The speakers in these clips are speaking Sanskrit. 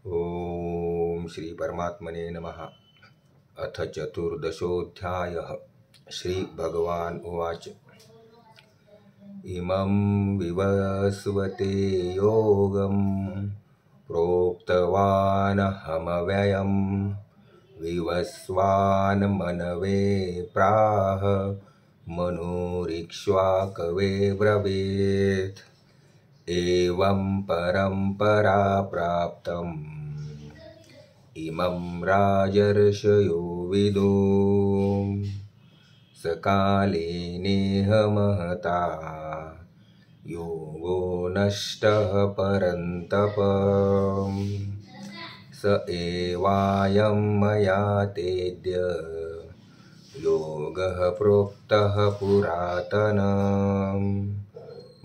ओम श्री परमात्मने नमः। अथ चतुर्दशोऽध्यायः। श्री भगवान् उवाच। इमं विवस्वते योगं प्रोक्तवानहमव्ययं विवस्वान् मनवे प्राह मनुरीक्ष्वाकवे ब्रवीत्। एवं परम्परा प्राप्तम् इमं राजर्षयो विदो सकाले नेह महता योगो नष्टः परन्तप। स एवायं मया तेद्य योगः प्रोक्तः पुरातनम्।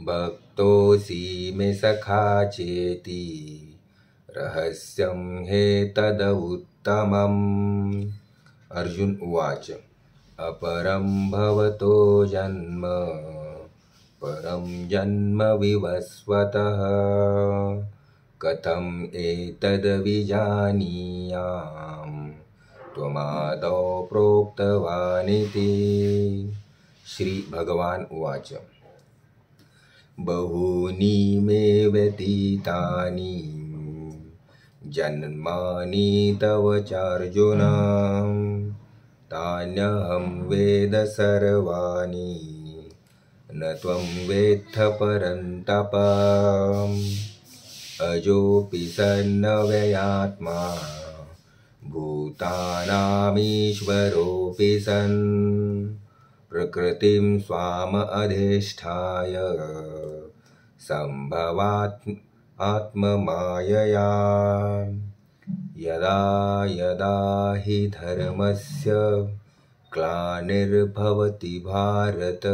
भक्तोऽसि मे सखा चेति रहस्यं हेतदुत्तमम्। अर्जुन उवाच। अपरं भवतो जन्म परं जन्म विवस्वतः कथम् एतद्विजानीयाम् त्वमादौ प्रोक्तवानिति। श्री भगवान् उवाच। बहूनि मे व्यतीतानि जन्मानि तव चार्जुन तान्यहं वेद सर्वाणि न त्वं वेत्थ परन्तप। अजोऽपि सन्नव्ययात्मा भूतानामीश्वरोऽपि सन् प्रकृतिं स्वामधिष्ठाय सम्भवात् आत्ममायया। यदा यदा हि धर्मस्य ग्लानिर्भवति भारत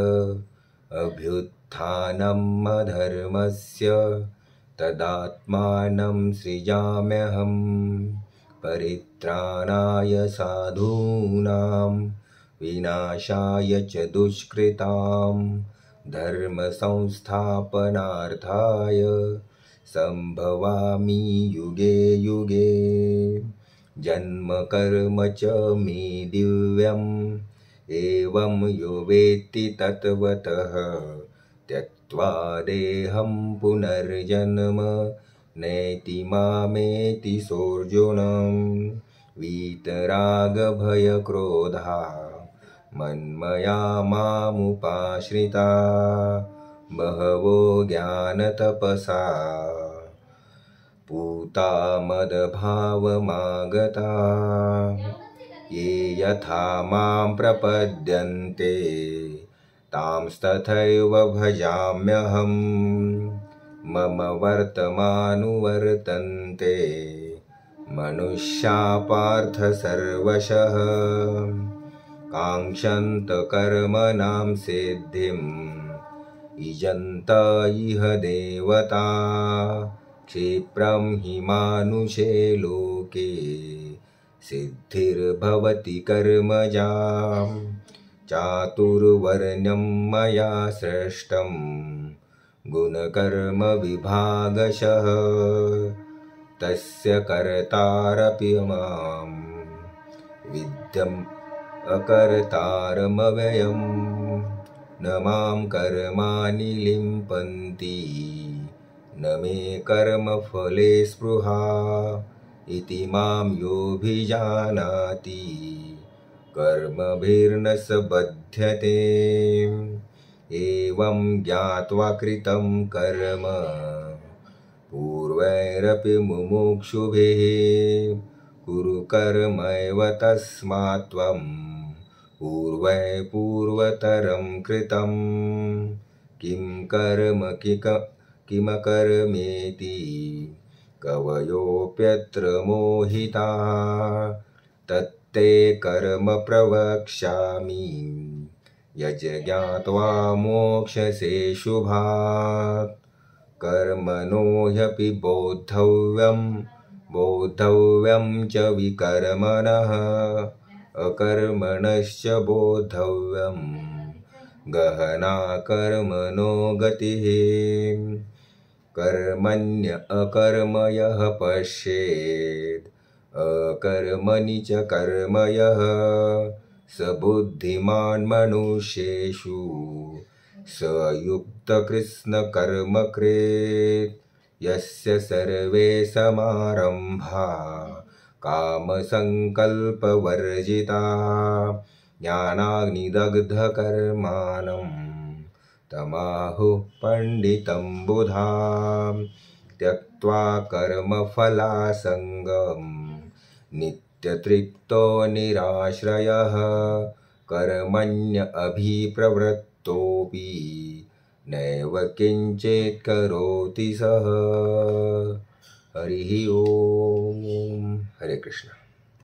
अभ्युत्थानम् अधर्मस्य तदात्मानं सृजाम्यहम्। परित्राणाय साधूनां विनाशाय च दुष्कृतां धर्म संस्थापनार्थाय संभवामि युगे युगे। जन्म कर्म च मे दिव्यम् एवं यो वेत्ति तत्त्वतः त्यक्त्वा देहं पुनर्जन्म नैति मामेति सोऽर्जुन। वीतरागभयक्रोधा मन्मया मामुपाश्रिता बहवो ज्ञानतपसा पूता मदभावमागता। ये यथा मां प्रपद्यन्ते तांस्तथैव भजाम्यहम्। मम वर्तमानुवर्तन्ते मनुष्या पार्थ सर्वशः काङ्क्षन्त कर्मणां सिद्धिम् इजन्त इह देवता। क्षिप्रं हि मानुषे लोके सिद्धिर्भवति कर्मजा। चातुर्वर्ण्यं मया सृष्टं गुणकर्म विभागशः तस्य कर्तारपि मां विद्यम् अकर्तारमव्ययम्। न मां कर्माणि लिम्पन्ति न मे कर्मफले स्पृहा इति मां योऽभिजानाति कर्मभिर्न स बध्यते। एवं ज्ञात्वा कृतं कर्म पूर्वैरपि मुमुक्षुभिः कुरु कर्मैव तस्मात् त्वं पूर्वै पूर्वतरं कृतं। किं कर्म किमकर्मेति कवयोऽप्यत्र मोहिता तत्ते कर्म प्रवक्ष्यामि यज ज्ञात्वा मोक्षसे शुभात्। कर्मणो ह्यपि बोद्धव्यं च विकर्मणः अकर्मणश्च बोद्धव्यम् गहना कर्मणो गतिः। कर्मण्य अकर्मयः पश्येत् अकर्मणि च कर्मयः स बुद्धिमान् मनुष्येषु स युक्तकृत्स्नकर्मकृत् यस्य सर्वे समारम्भा कामसङ्कल्पवर्जिताः ज्ञानाग्निदग्धकर्माणम् तमाहुः पण्डितं बुधां त्यक्त्वा कर्मफलासङ्गं नित्यतृप्तो निराश्रयः कर्मण्य अभिप्रवृत्तोऽपि नैव किञ्चित् करोति सः। हरिः ओम। हरे कृष्ण।